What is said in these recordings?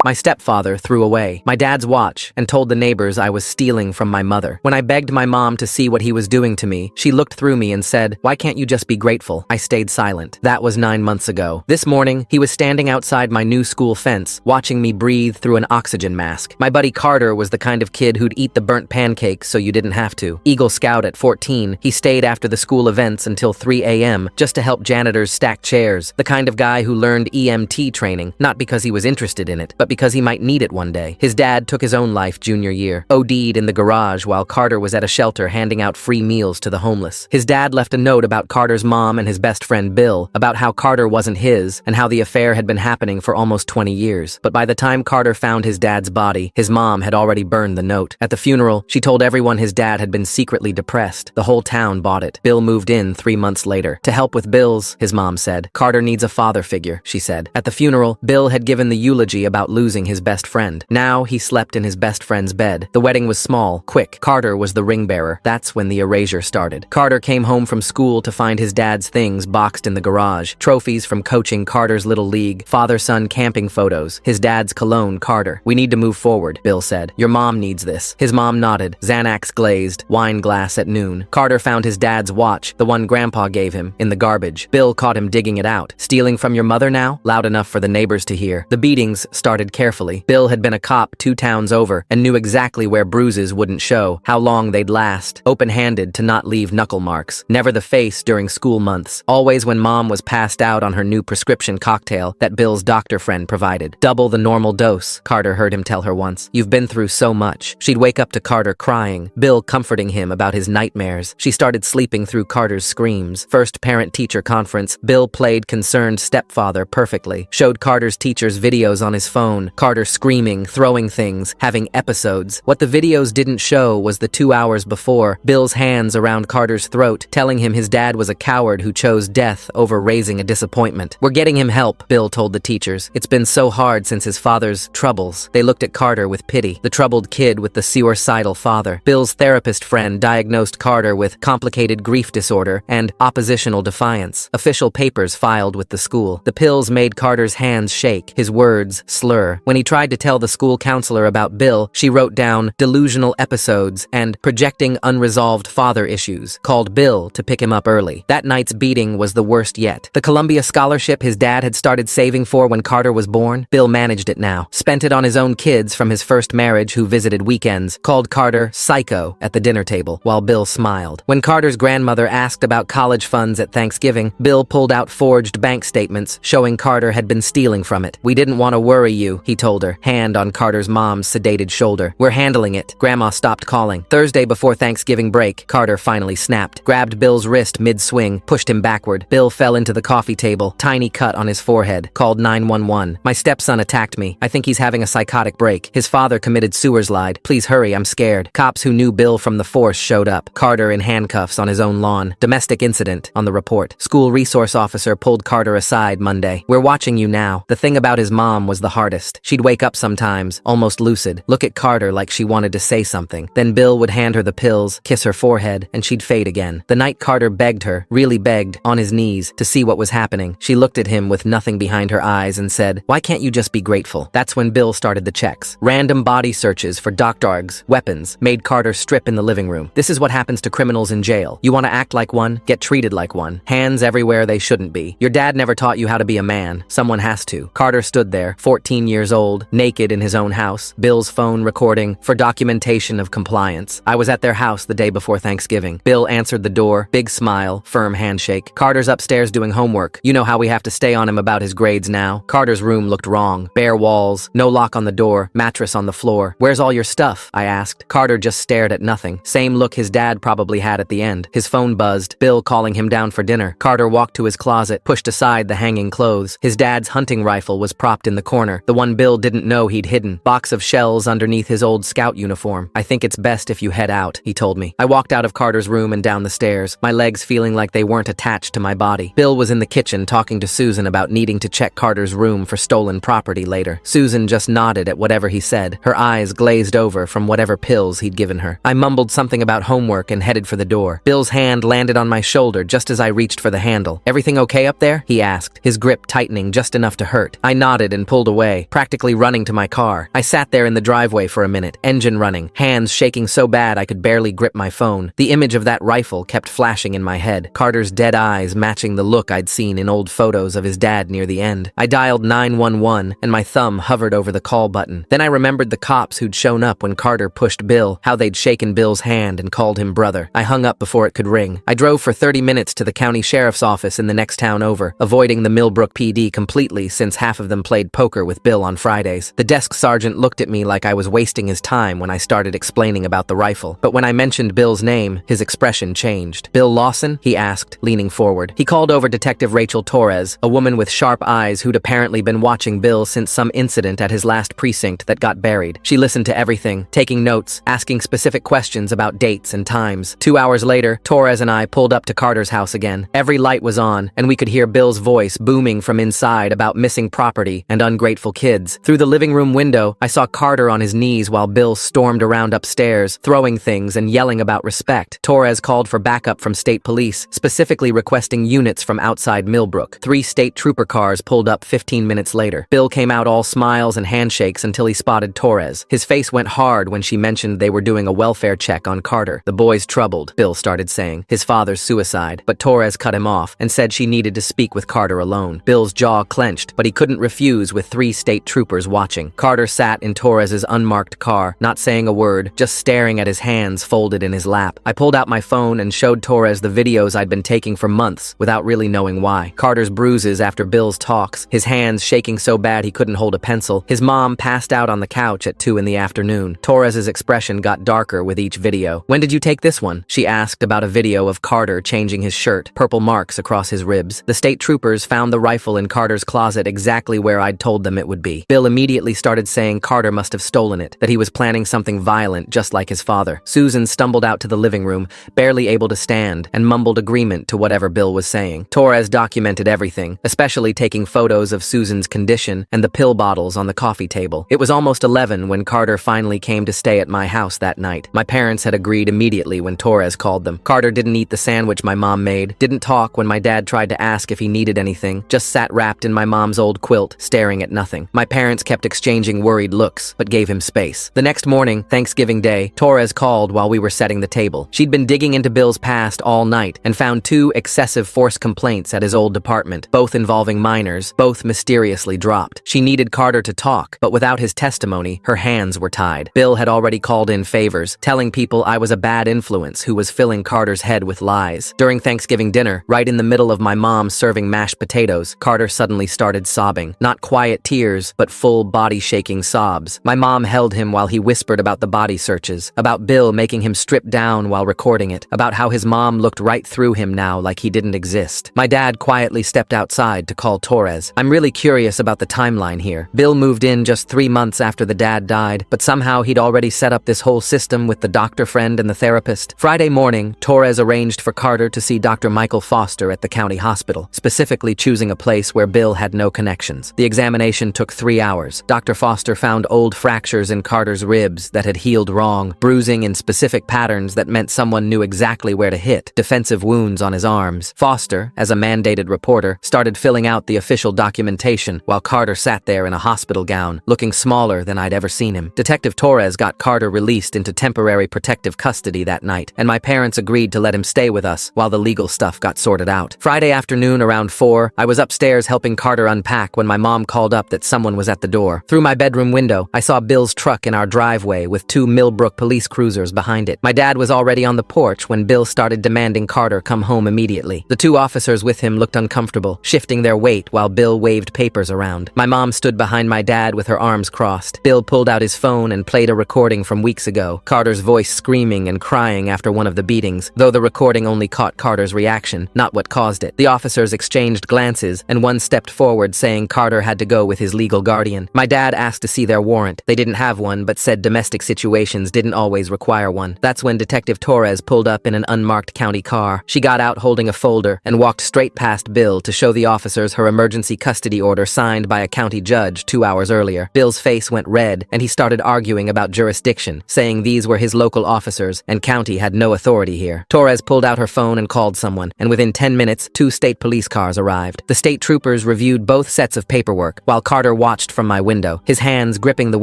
My stepfather threw away my dad's watch and told the neighbors I was stealing from my mother. When I begged my mom to see what he was doing to me, she looked through me and said, "Why can't you just be grateful?" I stayed silent. That was 9 months ago. This morning, he was standing outside my new school fence, watching me breathe through an oxygen mask. My buddy Carter was the kind of kid who'd eat the burnt pancakes so you didn't have to. Eagle Scout at 14, he stayed after the school events until 3 a.m. just to help janitors stack chairs. The kind of guy who learned EMT training, not because he was interested in it, but because he might need it one day. His dad took his own life junior year, OD'd in the garage while Carter was at a shelter handing out free meals to the homeless. His dad left a note about Carter's mom and his best friend Bill, about how Carter wasn't his and how the affair had been happening for almost 20 years. But by the time Carter found his dad's body, his mom had already burned the note. At the funeral, she told everyone his dad had been secretly depressed. The whole town bought it. Bill moved in 3 months later. To help with bills, his mom said. Carter needs a father figure, she said. At the funeral, Bill had given the eulogy about losing his best friend. Now he slept in his best friend's bed. The wedding was small, quick. Carter was the ring bearer. That's when the erasure started. Carter came home from school to find his dad's things boxed in the garage. Trophies from coaching Carter's little league, father-son camping photos, his dad's cologne, Carter. "We need to move forward," Bill said. "Your mom needs this." His mom nodded. Xanax glazed, wine glass at noon. Carter found his dad's watch, the one Grandpa gave him, in the garbage. Bill caught him digging it out. "Stealing from your mother now?" Loud enough for the neighbors to hear. The beatings started carefully. Bill had been a cop 2 towns over and knew exactly where bruises wouldn't show, how long they'd last. Open-handed to not leave knuckle marks. Never the face during school months. Always when mom was passed out on her new prescription cocktail that Bill's doctor friend provided. "Double the normal dose," Carter heard him tell her once. "You've been through so much." She'd wake up to Carter crying, Bill comforting him about his nightmares. She started sleeping through Carter's screams. First parent-teacher conference, Bill played concerned stepfather perfectly. Showed Carter's teachers videos on his phone. Carter screaming, throwing things, having episodes. What the videos didn't show was the 2 hours before, Bill's hands around Carter's throat, telling him his dad was a coward who chose death over raising a disappointment. "We're getting him help," Bill told the teachers. "It's been so hard since his father's troubles." They looked at Carter with pity. The troubled kid with the suicidal father. Bill's therapist friend diagnosed Carter with complicated grief disorder and oppositional defiance. Official papers filed with the school. The pills made Carter's hands shake, his words slur. When he tried to tell the school counselor about Bill, she wrote down delusional episodes and projecting unresolved father issues, called Bill to pick him up early. That night's beating was the worst yet. The Columbia scholarship his dad had started saving for when Carter was born, Bill managed it now. Spent it on his own kids from his first marriage who visited weekends, called Carter psycho at the dinner table, while Bill smiled. When Carter's grandmother asked about college funds at Thanksgiving, Bill pulled out forged bank statements showing Carter had been stealing from it. "We didn't want to worry you," he told her, hand on Carter's mom's sedated shoulder. "We're handling it." Grandma stopped calling. Thursday before Thanksgiving break, Carter finally snapped, grabbed Bill's wrist mid-swing, pushed him backward. Bill fell into the coffee table, tiny cut on his forehead, called 911. "My stepson attacked me. I think he's having a psychotic break. His father committed suicide. Please hurry, I'm scared." Cops who knew Bill from the force showed up. Carter in handcuffs on his own lawn. Domestic incident on the report. School resource officer pulled Carter aside Monday. "We're watching you now." The thing about his mom was the hardest. She'd wake up sometimes, almost lucid, look at Carter like she wanted to say something. Then Bill would hand her the pills, kiss her forehead, and she'd fade again. The night Carter begged her, really begged, on his knees, to see what was happening, she looked at him with nothing behind her eyes and said, "Why can't you just be grateful?" That's when Bill started the checks. Random body searches for drugs, weapons, made Carter strip in the living room. This is what happens to criminals in jail. You want to act like one? Get treated like one. Hands everywhere they shouldn't be. Your dad never taught you how to be a man. Someone has to. Carter stood there, 14 years old, naked in his own house, Bill's phone recording, for documentation of compliance. I was at their house the day before Thanksgiving. Bill answered the door, big smile, firm handshake. "Carter's upstairs doing homework. You know how we have to stay on him about his grades now." Carter's room looked wrong. Bare walls, no lock on the door, mattress on the floor. "Where's all your stuff?" I asked. Carter just stared at nothing. Same look his dad probably had at the end. His phone buzzed. Bill calling him down for dinner. Carter walked to his closet, pushed aside the hanging clothes. His dad's hunting rifle was propped in the corner, the one Bill didn't know he'd hidden. Box of shells underneath his old scout uniform. "I think it's best if you head out," he told me. I walked out of Carter's room and down the stairs, my legs feeling like they weren't attached to my body. Bill was in the kitchen talking to Susan about needing to check Carter's room for stolen property later. Susan just nodded at whatever he said, her eyes glazed over from whatever pills he'd given her. I mumbled something about homework and headed for the door. Bill's hand landed on my shoulder just as I reached for the handle. "Everything okay up there?" he asked, his grip tightening just enough to hurt. I nodded and pulled away. practically running to my car. I sat there in the driveway for a minute, engine running, hands shaking so bad I could barely grip my phone. The image of that rifle kept flashing in my head, Carter's dead eyes matching the look I'd seen in old photos of his dad near the end. I dialed 911, and my thumb hovered over the call button. Then I remembered the cops who'd shown up when Carter pushed Bill, how they'd shaken Bill's hand and called him brother. I hung up before it could ring. I drove for 30 minutes to the county sheriff's office in the next town over, avoiding the Millbrook PD completely since half of them played poker with Bill on Fridays. The desk sergeant looked at me like I was wasting his time when I started explaining about the rifle. But when I mentioned Bill's name, his expression changed. "Bill Lawson?" he asked, leaning forward. He called over Detective Rachel Torres, a woman with sharp eyes who'd apparently been watching Bill since some incident at his last precinct that got buried. She listened to everything, taking notes, asking specific questions about dates and times. 2 hours later, Torres and I pulled up to Carter's house again. Every light was on, and we could hear Bill's voice booming from inside about missing property and ungrateful kids. Through the living room window, I saw Carter on his knees while Bill stormed around upstairs, throwing things and yelling about respect. Torres called for backup from state police, specifically requesting units from outside Millbrook. 3 state trooper cars pulled up 15 minutes later. Bill came out all smiles and handshakes until he spotted Torres. His face went hard when she mentioned they were doing a welfare check on Carter. "The boy's troubled," Bill started saying. "His father's suicide." But Torres cut him off and said she needed to speak with Carter alone. Bill's jaw clenched, but he couldn't refuse with 3 state troopers watching. Carter sat in Torres's unmarked car, not saying a word, just staring at his hands folded in his lap. I pulled out my phone and showed Torres the videos I'd been taking for months without really knowing why. Carter's bruises after Bill's talks, his hands shaking so bad he couldn't hold a pencil. His mom passed out on the couch at 2 in the afternoon. Torres's expression got darker with each video. "When did you take this one?" she asked about a video of Carter changing his shirt, purple marks across his ribs. The state troopers found the rifle in Carter's closet exactly where I'd told them it would be. Bill immediately started saying Carter must have stolen it, that he was planning something violent just like his father. Susan stumbled out to the living room, barely able to stand, and mumbled agreement to whatever Bill was saying. Torres documented everything, especially taking photos of Susan's condition and the pill bottles on the coffee table. It was almost 11 when Carter finally came to stay at my house that night. My parents had agreed immediately when Torres called them. Carter didn't eat the sandwich my mom made, didn't talk when my dad tried to ask if he needed anything, just sat wrapped in my mom's old quilt, staring at nothing. My parents kept exchanging worried looks, but gave him space. The next morning, Thanksgiving Day, Torres called while we were setting the table. She'd been digging into Bill's past all night and found 2 excessive force complaints at his old department, both involving minors, both mysteriously dropped. She needed Carter to talk, but without his testimony, her hands were tied. Bill had already called in favors, telling people I was a bad influence who was filling Carter's head with lies. During Thanksgiving dinner, right in the middle of my mom serving mashed potatoes, Carter suddenly started sobbing. Not quiet tears, but full body-shaking sobs. My mom held him while he whispered about the body searches, about Bill making him strip down while recording it, about how his mom looked right through him now like he didn't exist. My dad quietly stepped outside to call Torres. "I'm really curious about the timeline here. Bill moved in just 3 months after the dad died, but somehow he'd already set up this whole system with the doctor friend and the therapist." Friday morning, Torres arranged for Carter to see Dr. Michael Foster at the county hospital, specifically choosing a place where Bill had no connections. The examination took 3 hours. Dr. Foster found old fractures in Carter's ribs that had healed wrong, bruising in specific patterns that meant someone knew exactly where to hit, defensive wounds on his arms. Foster, as a mandated reporter, started filling out the official documentation while Carter sat there in a hospital gown, looking smaller than I'd ever seen him. Detective Torres got Carter released into temporary protective custody that night, and my parents agreed to let him stay with us while the legal stuff got sorted out. Friday afternoon around 4, I was upstairs helping Carter unpack when my mom called up that someone was at the door. Through my bedroom window, I saw Bill's truck in our driveway with 2 Millbrook police cruisers behind it. My dad was already on the porch when Bill started demanding Carter come home immediately. The 2 officers with him looked uncomfortable, shifting their weight while Bill waved papers around. My mom stood behind my dad with her arms crossed. Bill pulled out his phone and played a recording from weeks ago, Carter's voice screaming and crying after one of the beatings, though the recording only caught Carter's reaction, not what caused it. The officers exchanged glances, and one stepped forward saying Carter had to go with his legal guardian. My dad asked to see their warrant. They didn't have one, but said domestic situations didn't always require one. That's when Detective Torres pulled up in an unmarked county car. She got out holding a folder and walked straight past Bill to show the officers her emergency custody order signed by a county judge 2 hours earlier. Bill's face went red, and he started arguing about jurisdiction, saying these were his local officers and county had no authority here. Torres pulled out her phone and called someone, and within 10 minutes, 2 state police cars arrived. The state troopers reviewed both sets of paperwork, while Carter watched from my window, his hands gripping the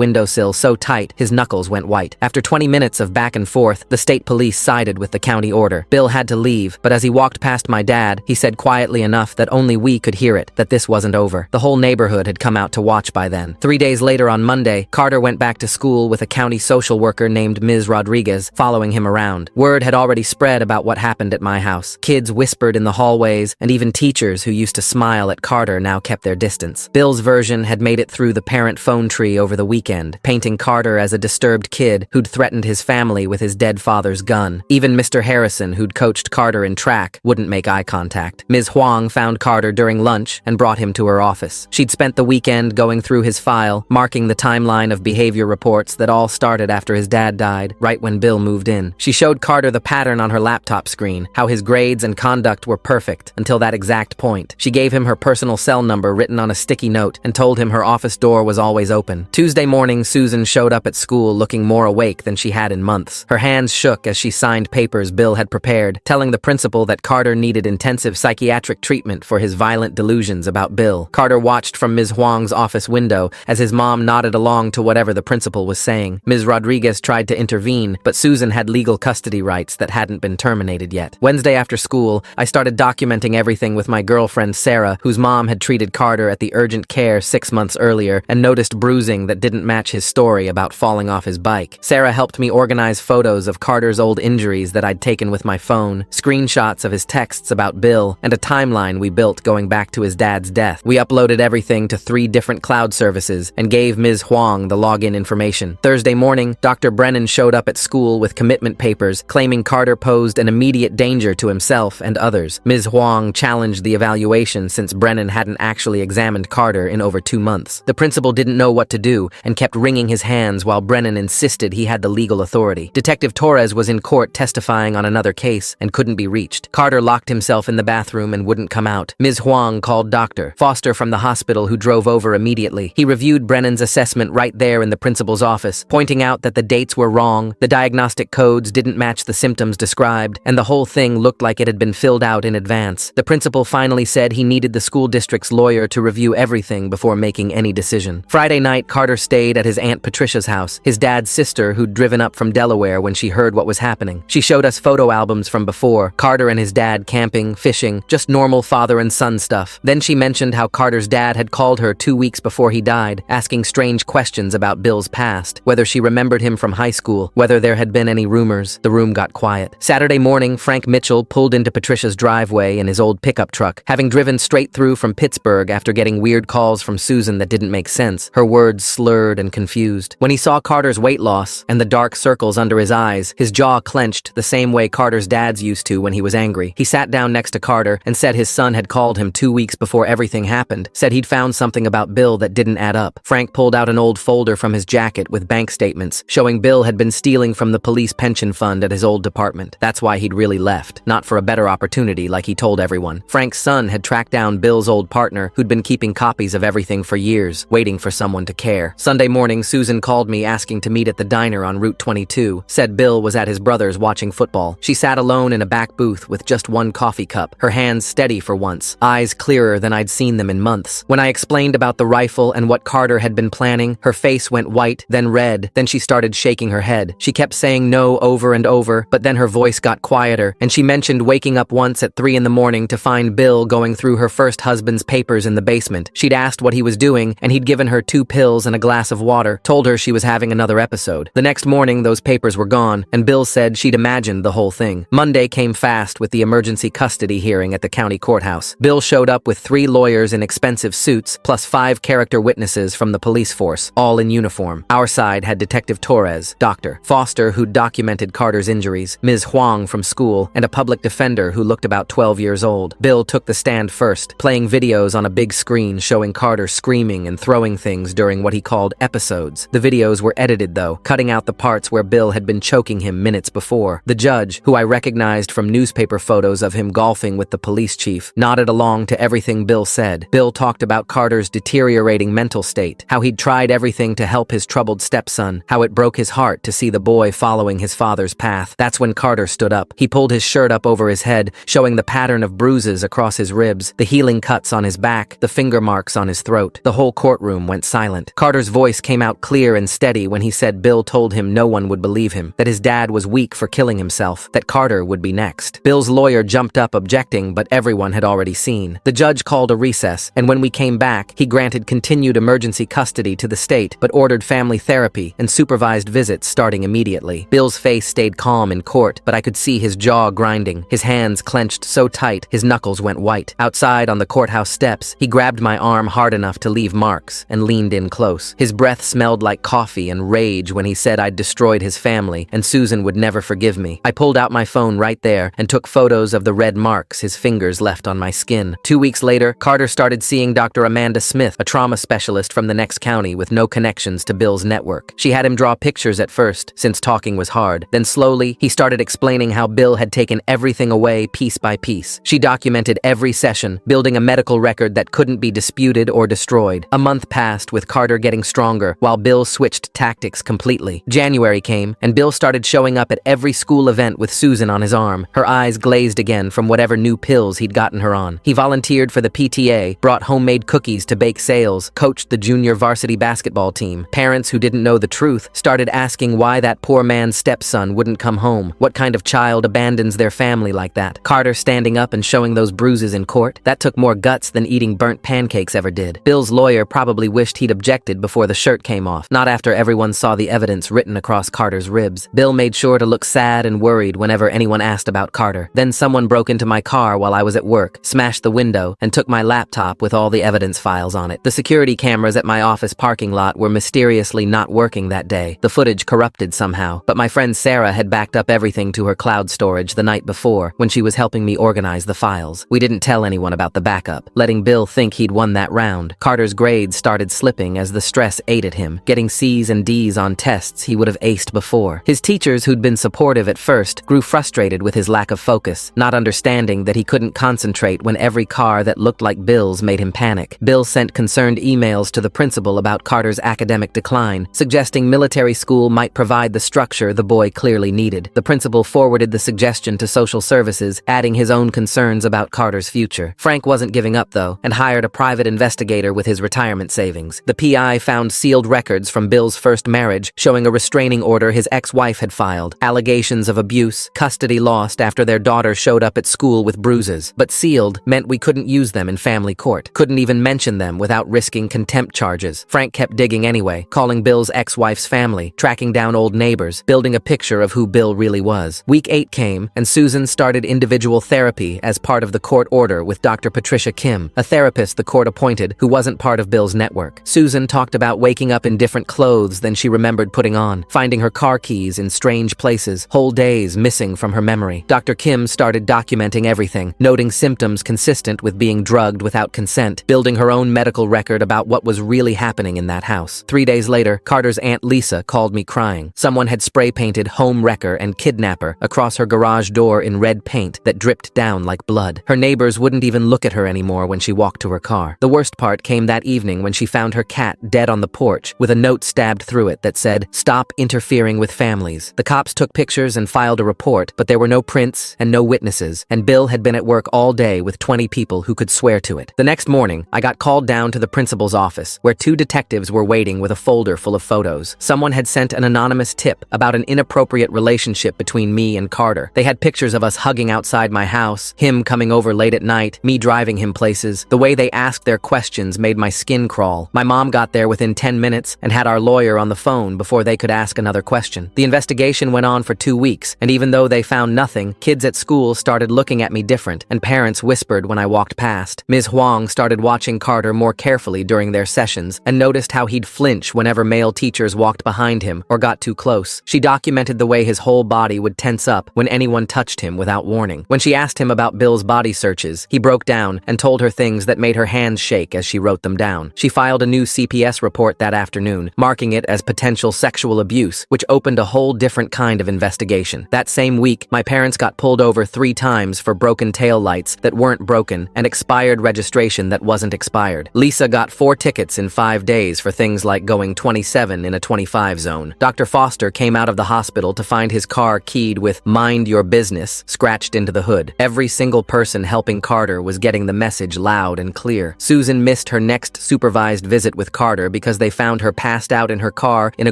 windowsill so tight his knuckles went white. After 20 minutes of back and forth, the state police sided with the county order. Bill had to leave, but as he walked past my dad, he said quietly enough that only we could hear it, that this wasn't over. The whole neighborhood had come out to watch by then. 3 days later on Monday, Carter went back to school with a county social worker named Ms. Rodriguez following him around. Word had already spread about what happened at my house. Kids whispered in the hallways, and even teachers who used to smile at Carter now kept their distance. Bill's version had made it through the parent phone tree over the weekend, painting Carter as a disturbed kid who'd threatened his family with his dead father's gun. Even Mr. Harrison, who'd coached Carter in track, wouldn't make eye contact. Ms. Huang found Carter during lunch and brought him to her office. She'd spent the weekend going through his file, marking the timeline of behavior reports that all started after his dad died, right when Bill moved in. She showed Carter the pattern on her laptop screen, how his grades and conduct were perfect until that exact point. She gave him her personal cell number written on a sticky note and told him her office door was always open. Tuesday morning, Susan showed up at school looking more awake than she had in months. Her hands shook as she signed papers Bill had prepared, telling the principal that Carter needed intensive psychiatric treatment for his violent delusions about Bill. Carter watched from Ms. Huang's office window as his mom nodded along to whatever the principal was saying. Ms. Rodriguez tried to intervene, but Susan had legal custody rights that hadn't been terminated yet. Wednesday after school, I started documenting everything with my girlfriend Sarah, whose mom had treated Carter at the urgent care 6 months earlier and noticed bruising that didn't match his story about falling off his bike. Sarah helped me organize photos of Carter's old injuries that I'd taken with my phone, screenshots of his texts about Bill, and a timeline we built going back to his dad's death. We uploaded everything to 3 different cloud services and gave Ms. Huang the login information. Thursday morning, Dr. Brennan showed up at school with commitment papers claiming Carter posed an immediate danger to himself and others. Ms. Huang challenged the evaluation since Brennan hadn't actually examined Carter in over 2 months. The principal didn't know what to do and kept wringing his hands while Brennan insisted he had the legal authority. Detective Torres was in court testifying on another case and couldn't be reached. Carter locked himself in the bathroom and wouldn't come out. Ms. Huang called Dr. Foster from the hospital, who drove over immediately. He reviewed Brennan's assessment right there in the principal's office, pointing out that the dates were wrong, the diagnostic codes didn't match the symptoms described, and the whole thing looked like it had been filled out in advance. The principal finally said he needed the school district's lawyer to review everything before making any decision. Friday night, Carter stayed at his Aunt Patricia's house, his dad's sister who'd driven up from Delaware when she heard what was happening. She showed us photo albums from before, Carter and his dad camping, fishing, just normal father and son stuff. Then she mentioned how Carter's dad had called her 2 weeks before he died, asking strange questions about Bill's past, whether she remembered him from high school, whether there had been any rumors. The room got quiet. Saturday morning, Frank Mitchell pulled into Patricia's driveway in his old pickup truck, having driven straight through from Pittsburgh after getting weird calls from Susan that didn't make sense, her words slurred and confused. When he saw Carter's weight loss and the dark circles under his eyes, his jaw clenched the same way Carter's dad's used to when he was angry. He sat down next to Carter and said his son had called him 2 weeks before everything happened, said he'd found something about Bill that didn't add up. Frank pulled out an old folder from his jacket with bank statements, showing Bill had been stealing from the police pension fund at his old department. That's why he'd really left, not for a better opportunity like he told everyone. Frank's son had tracked down Bill's old partner, who'd been keeping copies of everything for years, waiting for someone to care. Sunday morning, Susan called me asking to meet at the diner on Route 22, said Bill was at his brother's watching football. She sat alone in a back booth with just one coffee cup, her hands steady for once, eyes clearer than I'd seen them in months. When I explained about the rifle and what Carter had been planning, her face went white, then red, then she started shaking her head. She kept saying no over and over, but then her voice got quieter, and she mentioned waking up once at 3 in the morning to find Bill going through her first husband's papers in the basement. She'd asked what he was doing, and he'd given her 2 pills and a glass of water, told her she was having another episode. The next morning, those papers were gone, and Bill said she'd imagined the whole thing. Monday came fast with the emergency custody hearing at the county courthouse. Bill showed up with 3 lawyers in expensive suits, plus 5 character witnesses from the police force, all in uniform. Our side had Detective Torres, Dr. Foster, who'd documented Carter's injuries, Ms. Huang from school, and a public defender who looked about 12 years old. Bill took the stand first, playing videos on a big screen showing Carter screaming and throwing things during what he called episodes. The videos were edited though, cutting out the parts where Bill had been choking him minutes before. The judge, who I recognized from newspaper photos of him golfing with the police chief, nodded along to everything Bill said. Bill talked about Carter's deteriorating mental state, how he'd tried everything to help his troubled stepson, how it broke his heart to see the boy following his father's path. That's when Carter stood up. He pulled his shirt up over his head, showing the pattern of bruises across his ribs, the healing cuts on his back, the finger marks on his throat. The whole courtroom went silent. Carter's voice came out clear and steady when he said Bill told him no one would believe him, that his dad was weak for killing himself, that Carter would be next. Bill's lawyer jumped up objecting, but everyone had already seen. The judge called a recess, and when we came back, he granted continued emergency custody to the state, but ordered family therapy and supervised visits starting immediately. Bill's face stayed calm in court, but I could see his jaw grinding. His hands clenched so tight, his knuckles went white. Outside on the courthouse steps, he grabbed my arm hard enough to leave marks and leaned in close. His breath smelled like coffee and rage when he said I'd destroyed his family and Susan would never forgive me. I pulled out my phone right there and took photos of the red marks his fingers left on my skin. 2 weeks later, Carter started seeing Dr. Amanda Smith, a trauma specialist from the next county with no connections to Bill's network. She had him draw pictures at first, since talking was hard. Then slowly, he started explaining how Bill had taken everything away piece by piece. She documented every session, building a medical record that couldn't be disputed or destroyed. A month passed with Carter getting stronger, while Bill switched tactics completely. January came, and Bill started showing up at every school event with Susan on his arm, her eyes glazed again from whatever new pills he'd gotten her on. He volunteered for the PTA, brought homemade cookies to bake sales, coached the junior varsity basketball team. Parents who didn't know the truth started asking why that poor man's stepson wouldn't come home. What kind of child abandons their family like that? Carter standing up and showing those bruises in court? That took more guts than eating burnt pancakes ever did. Bill's lawyer probably wished he'd objected before the shirt came off, not after everyone saw the evidence written across Carter's ribs. Bill made sure to look sad and worried whenever anyone asked about Carter. Then someone broke into my car while I was at work, smashed the window, and took my laptop with all the evidence files on it. The security cameras at my office parking lot were mysteriously not working that day. The footage corrupted somehow, but my friend Sarah had backed up everything to her cloud storage the night before when she was helping me organize the files. We didn't tell anyone about the backup, letting Bill think he'd won that round. Carter's grades started slipping as the stress ate at him, getting C's and D's on tests he would have aced before. His teachers, who'd been supportive at first, grew frustrated with his lack of focus, not understanding that he couldn't concentrate when every car that looked like Bill's made him panic. Bill sent concerned emails to the principal about Carter's academic decline, suggesting military school might provide the structure the boy clearly needed. The principal forwarded the suggestion to social services, adding his own concerns about Carter's future. Frank wasn't giving up, though, and hired a private investigator with his retirement savings. The PI found sealed records from Bill's first marriage, showing a restraining order his ex-wife had filed, allegations of abuse, custody lost after their daughter showed up at school with bruises. But sealed meant we couldn't use them in family court, couldn't even mention them without risking contempt charges. Frank kept digging anyway, calling Bill's ex-wife's family, tracking down old neighbors, building a picture of who Bill really was. Week 8 came, and Susan started individual therapy as part of the court order with Dr. Patricia Kim, a therapist the court appointed who wasn't part of Bill's network. Susan talked about waking up in different clothes than she remembered putting on, finding her car keys in strange places, whole days missing from her memory. Dr. Kim started documenting everything, noting symptoms consistent with being drugged without consent, building her own medical record about what was really happening in that house. 3 days later, Carter's Aunt Lisa called me crying. Someone had spray painted home wrecker and kidnapper across her garage door in red paint that dripped down like blood. Her neighbors wouldn't even look at her anymore when she walked to her car. The worst part came that evening when she found her cat dead on the porch with a note stabbed through it that said, "Stop interfering with families." The cops took pictures and filed a report, but there were no prints and no witnesses, and Bill had been at work all day with 20 people who could swear to it. The next morning, I got called down to the principal's office, where 2 detectives were waiting with a folder full of photos. Someone had sent an anonymous tip about an inappropriate relationship between me and Carter. They had pictures of us hugging outside my house, him coming over late at night, me driving him places. The way they asked their questions made my skin crawl. My mom got there within 10 minutes and had our lawyer on the phone before they could ask another question. The investigation went on for 2 weeks, and even though they found nothing, kids at school started looking at me different, and parents whispered when I walked past. Ms. Huang started watching Carter more carefully during their sessions and noticed how he'd flinch whenever male teachers walked behind him or got too close. She documented the way his whole body would tense up when anyone touched him without warning. When she asked him about Bill's body searches, he broke down and told her things that made her hands shake as she wrote them down. She filed a new CPS report that afternoon, marking it as potential sexual abuse, which opened a whole different kind of investigation. That same week, my parents got pulled over 3 times for broken taillights that weren't broken and expired registration that wasn't expired. Lisa got 4 tickets in 5 days for things like going 27 in a 25 zone. Dr. Foster came out of the hospital to find his car keyed with "Mind Your Business" scratched into the hood. Every single person helping Carter was getting the message loud and clear. Susan missed her next next supervised visit with Carter because they found her passed out in her car in a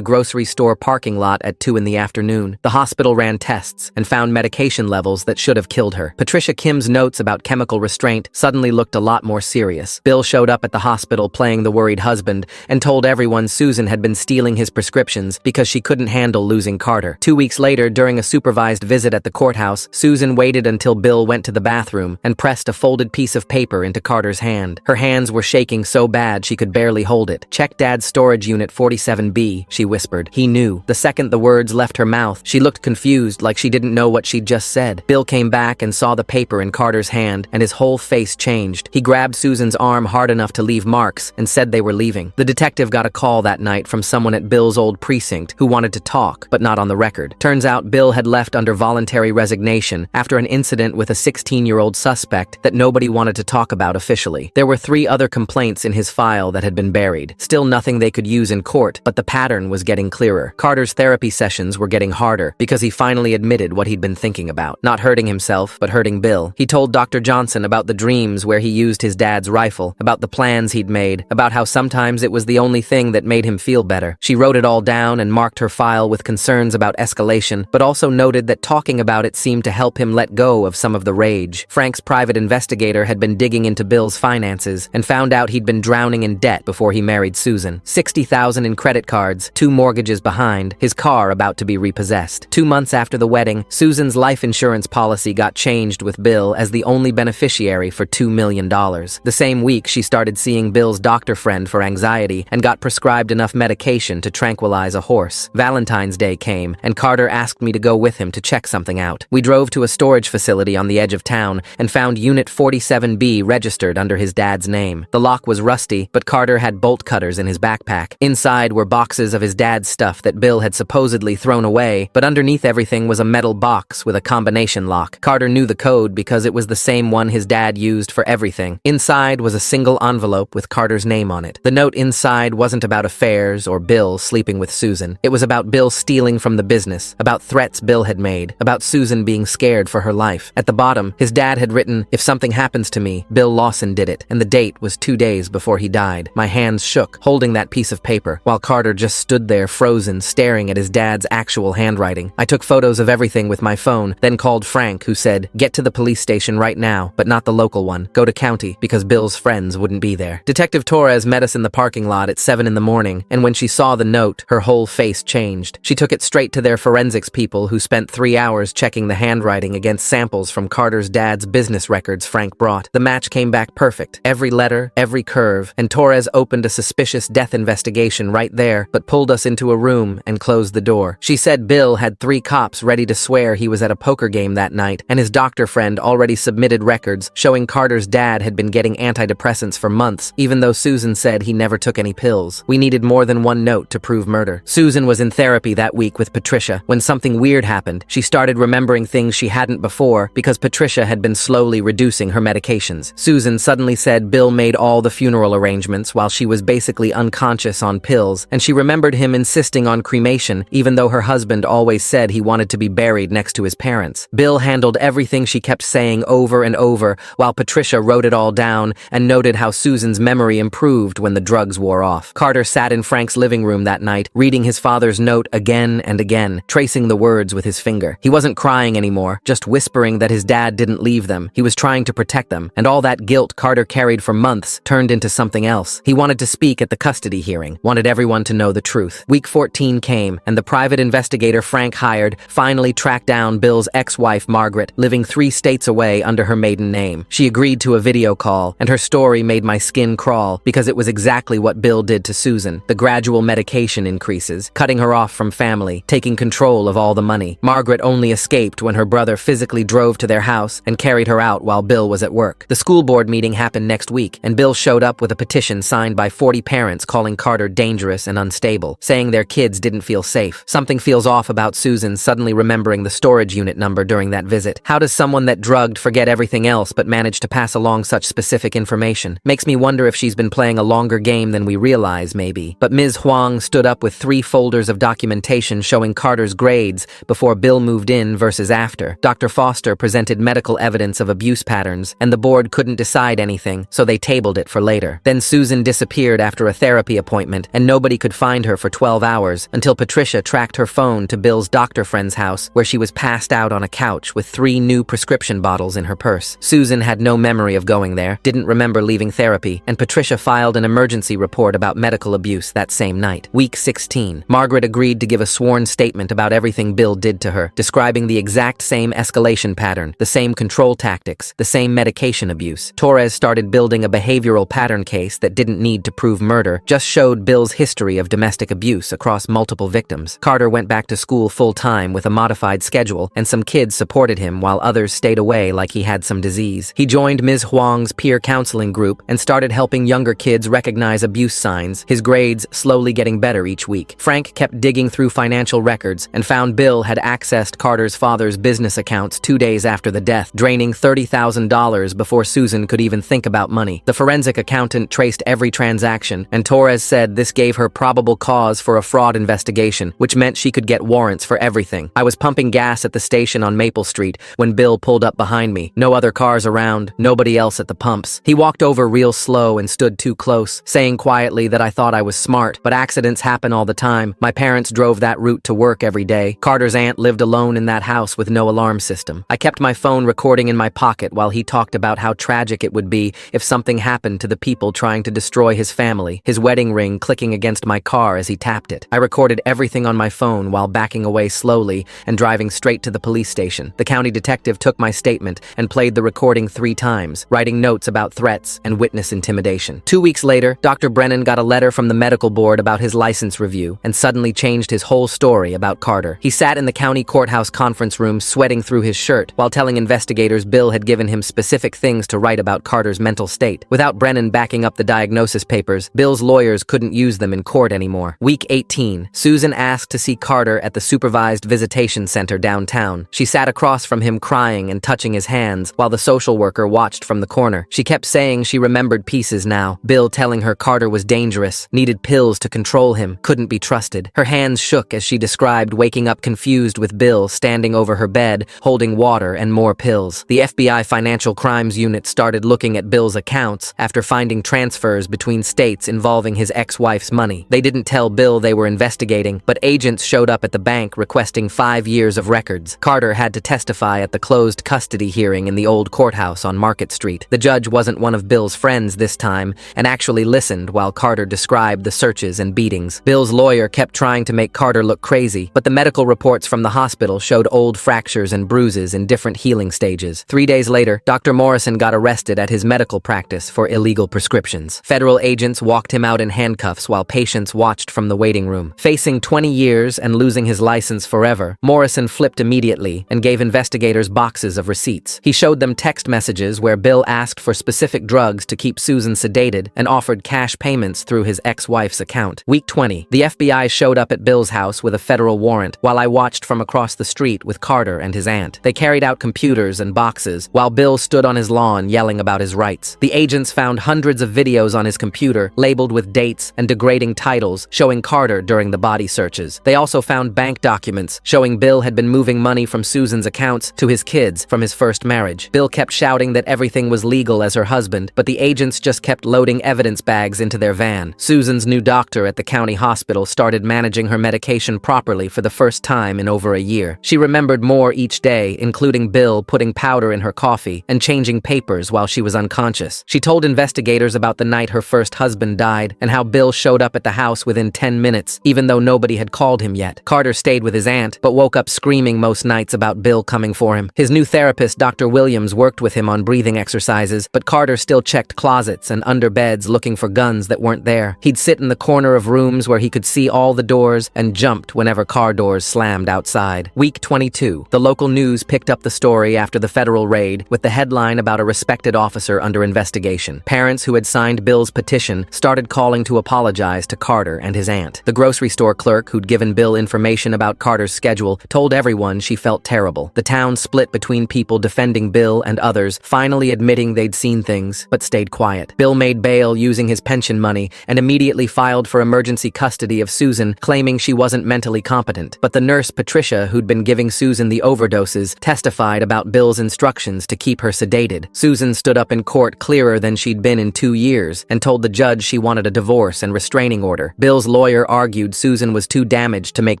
grocery store parking lot at 2 in the afternoon. The hospital ran tests and found medication levels that should have killed her. Patricia Kim's notes about chemical restraint suddenly looked a lot more serious. Bill showed up at the hospital playing the worried husband and told everyone Susan had been stealing his prescriptions because she couldn't handle losing Carter. 2 weeks later, during a supervised visit at the courthouse, Susan waited until Bill went to the bathroom and pressed a folded piece of paper into Carter's hand. Her hands were shaking so bad she could barely hold it. "Check Dad's storage unit 47B, she whispered. He knew. The second the words left her mouth, she looked confused, like she didn't know what she'd just said. Bill came back and saw the paper in Carter's hand, and his whole face changed. He grabbed Susan's arm hard enough to leave marks and said they were leaving. The detective got a call that night from someone at Bill's old precinct who wanted to talk, but not on the record. Turns out Bill had left under voluntary resignation after an incident with a 16-year-old suspect that nobody wanted to talk about officially. There were 3 other complaints in his file that had been buried. Still nothing they could use in court, but the pattern was getting clearer. Carter's therapy sessions were getting harder because he finally admitted what he'd been thinking about. Not hurting himself, but hurting Bill. He told Dr. Johnson about the dreams where he used his dad's rifle, about the plans he'd made, about how sometimes it was the only thing that made him feel better. She wrote it all down and marked her file with concerns about escalation, but also noted that talking about it seemed to help him let go of some of the rage. Frank's private investigator had been digging into Bill's finances and found out he'd been drowning in debt before he married Susan. $60,000 in credit cards, 2 mortgages behind, his car about to be repossessed. 2 months after the wedding, Susan's life insurance policy got changed with Bill as the only beneficiary for $2 million. The same week, she started seeing Bill's doctor friend for anxiety and got prescribed enough medication to tranquilize a horse. Valentine's Day came, and Carter asked me to go with him to check something out. We drove to a storage facility on the edge of town and found Unit 47B registered under his dad's name. The lock was rusty, but Carter had bolt cutters in his backpack. Inside were boxes of his dad's stuff that Bill had supposedly thrown away, but underneath everything was a metal box with a combination lock. Carter knew the code because it was the same one his dad used for everything. Inside was a single envelope with Carter's name on it. The note inside wasn't about affairs or Bill sleeping with Susan. It was about Bill stealing from the business, about threats Bill had made, about Susan being scared for her life. At the bottom, his dad had written, "If something happens to me, Bill Lawson did it," and the date was 2 days before he died. My hands shook, holding that piece of paper, while Carter just stood there frozen, staring at his dad's actual handwriting. I took photos of everything with my phone, then called Frank, who said, "Get to the police station right now, but not the local one. Go to county, because Bill's friends wouldn't be there." Detective Torres met us in the parking lot at 7 in the morning, and when she saw the note, her whole face changed. She took it straight to their forensics people, who spent 3 hours checking the handwriting against samples from Carter's dad's business records Frank brought. The match came back perfect. Every letter, every curve, and Torres opened a suspicious death investigation right there, but pulled us into a room and closed the door. She said Bill had 3 cops ready to swear he was at a poker game that night, and his doctor friend already submitted records showing Carter's dad had been getting antidepressants for months, even though Susan said he never took any pills. We needed more than one note to prove murder. Susan was in therapy that week with Patricia. When something weird happened, she started remembering things she hadn't before because Patricia had been slowly reducing her medications. Susan suddenly said Bill made all the funeral arrangements while she was basically unconscious on pills, and she remembered him insisting on cremation even though her husband always said he wanted to be buried next to his parents. Bill handled everything she kept saying over and over while Patricia wrote it all down and noted how Susan's memory improved when the drugs wore off. Carter sat in Frank's living room that night, reading his father's note again and again, tracing the words with his finger. He wasn't crying anymore, just whispering that his dad didn't leave them. He was trying to protect them, and all that guilt Carter carried for months turned into something else. He wanted to speak at the custody hearing, wanted everyone to know the truth. Week 14 came, and the private investigator Frank hired finally tracked down Bill's ex-wife Margaret, living 3 states away under her maiden name. She agreed to a video call, and her story made my skin crawl because it was exactly what Bill did to Susan. The gradual medication increases, cutting her off from family, taking control of all the money. Margaret only escaped when her brother physically drove to their house and carried her out while Bill was at work. The school board meeting happened next week, and Bill showed up with a petition signed by 40 parents calling Carter dangerous and unstable, saying their kids didn't feel safe. Something feels off about Susan suddenly remembering the storage unit number during that visit. How does someone that drugged forget everything else but manage to pass along such specific information? Makes me wonder if she's been playing a longer game than we realize, maybe. But Ms. Huang stood up with 3 folders of documentation showing Carter's grades before Bill moved in versus after. Dr. Foster presented medical evidence of abuse patterns, and the board couldn't decide anything, so they tabled it for later. Then Susan disappeared after a therapy appointment, and nobody could find her for 12 hours until Patricia tracked her phone to Bill's doctor friend's house, where she was passed out on a couch with 3 new prescription bottles in her purse. Susan had no memory of going there, didn't remember leaving therapy, and Patricia filed an emergency report about medical abuse that same night. Week 16. Margaret agreed to give a sworn statement about everything Bill did to her, describing the exact same escalation pattern, the same control tactics, the same medication abuse. Torres started building a behavioral pattern case that didn't need to prove murder, just showed Bill's history of domestic abuse across multiple victims. Carter went back to school full-time with a modified schedule, and some kids supported him while others stayed away like he had some disease. He joined Ms. Huang's peer counseling group and started helping younger kids recognize abuse signs, his grades slowly getting better each week. Frank kept digging through financial records and found Bill had accessed Carter's father's business accounts 2 days after the death, draining $30,000 before Susan could even think about money. The forensic accountant traced every transaction, and Torres said this gave her probable cause for a fraud investigation, which meant she could get warrants for everything. I was pumping gas at the station on Maple Street when Bill pulled up behind me. No other cars around, nobody else at the pumps. He walked over real slow and stood too close, saying quietly that I thought I was smart, but accidents happen all the time. My parents drove that route to work every day. Carter's aunt lived alone in that house with no alarm system. I kept my phone recording in my pocket while he talked about how tragic it would be if something happened to the people trying to destroy his family, his wedding ring clicking against my car as he tapped it. I recorded everything on my phone while backing away slowly and driving straight to the police station. The county detective took my statement and played the recording 3 times, writing notes about threats and witness intimidation. 2 weeks later, Dr. Brennan got a letter from the medical board about his license review and suddenly changed his whole story about Carter. He sat in the county courthouse conference room sweating through his shirt while telling investigators Bill had given him specific things to write about Carter's mental state. Without Brennan backing up the diagnosis papers, Bill's lawyers couldn't use them in court anymore. Week 18. Susan asked to see Carter at the supervised visitation center downtown. She sat across from him crying and touching his hands while the social worker watched from the corner. She kept saying she remembered pieces now. Bill telling her Carter was dangerous, needed pills to control him, couldn't be trusted. Her hands shook as she described waking up confused with Bill standing over her bed, holding water and more pills. The FBI Financial Crimes Unit started looking at Bill's accounts after finding transfers between states involving his ex-wife's money. They didn't tell Bill they were investigating, but agents showed up at the bank requesting 5 years of records. Carter had to testify at the closed custody hearing in the old courthouse on Market Street. The judge wasn't one of Bill's friends this time and actually listened while Carter described the searches and beatings. Bill's lawyer kept trying to make Carter look crazy, but the medical reports from the hospital showed old fractures and bruises in different healing stages. 3 days later, Dr. Morrison got arrested at his medical practice for illegal prescriptions. Federal agents walked him out in handcuffs while patients watched from the waiting room. Facing 20 years and losing his license forever, Morrison flipped immediately and gave investigators boxes of receipts. He showed them text messages where Bill asked for specific drugs to keep Susan sedated and offered cash payments through his ex-wife's account. Week 20. The FBI showed up at Bill's house with a federal warrant while I watched from across the street with Carter and his aunt. They carried out computers and boxes while Bill stood on his lawn yelling about his rights. The agents found hundreds of videos on his computer labeled with dates and degrading titles showing Carter during the body searches. They also found bank documents showing Bill had been moving money from Susan's accounts to his kids from his first marriage. Bill kept shouting that everything was legal as her husband, but the agents just kept loading evidence bags into their van. Susan's new doctor at the county hospital started managing her medication properly for the first time in over a year. She remembered more each day, including Bill putting powder in her coffee and changing papers while she was unconscious. She told investigators about the night her first husband died and how Bill showed up at the house within 10 minutes, even though nobody had called him yet. Carter stayed with his aunt, but woke up screaming most nights about Bill coming for him. His new therapist, Dr. Williams, worked with him on breathing exercises, but Carter still checked closets and under beds looking for guns that weren't there. He'd sit in the corner of rooms where he could see all the doors and jumped whenever car doors slammed outside. Week 22. The local news picked up the story after the federal raid with the headline about a respected officer under investigation. Parents who had signed Bill's petition started calling to apologize to Carter and his aunt. The grocery store clerk who'd given Bill information about Carter's schedule told everyone she felt terrible. The town split between people defending Bill and others, finally admitting they'd seen things, but stayed quiet. Bill made bail using his pension money and immediately filed for emergency custody of Susan, claiming she wasn't mentally competent. But the nurse, Patricia, who'd been giving Susan the overdoses, testified about Bill's instructions to keep her sedated. Susan stood up in court clearer than she'd been win in 2 years and told the judge she wanted a divorce and restraining order. Bill's lawyer argued Susan was too damaged to make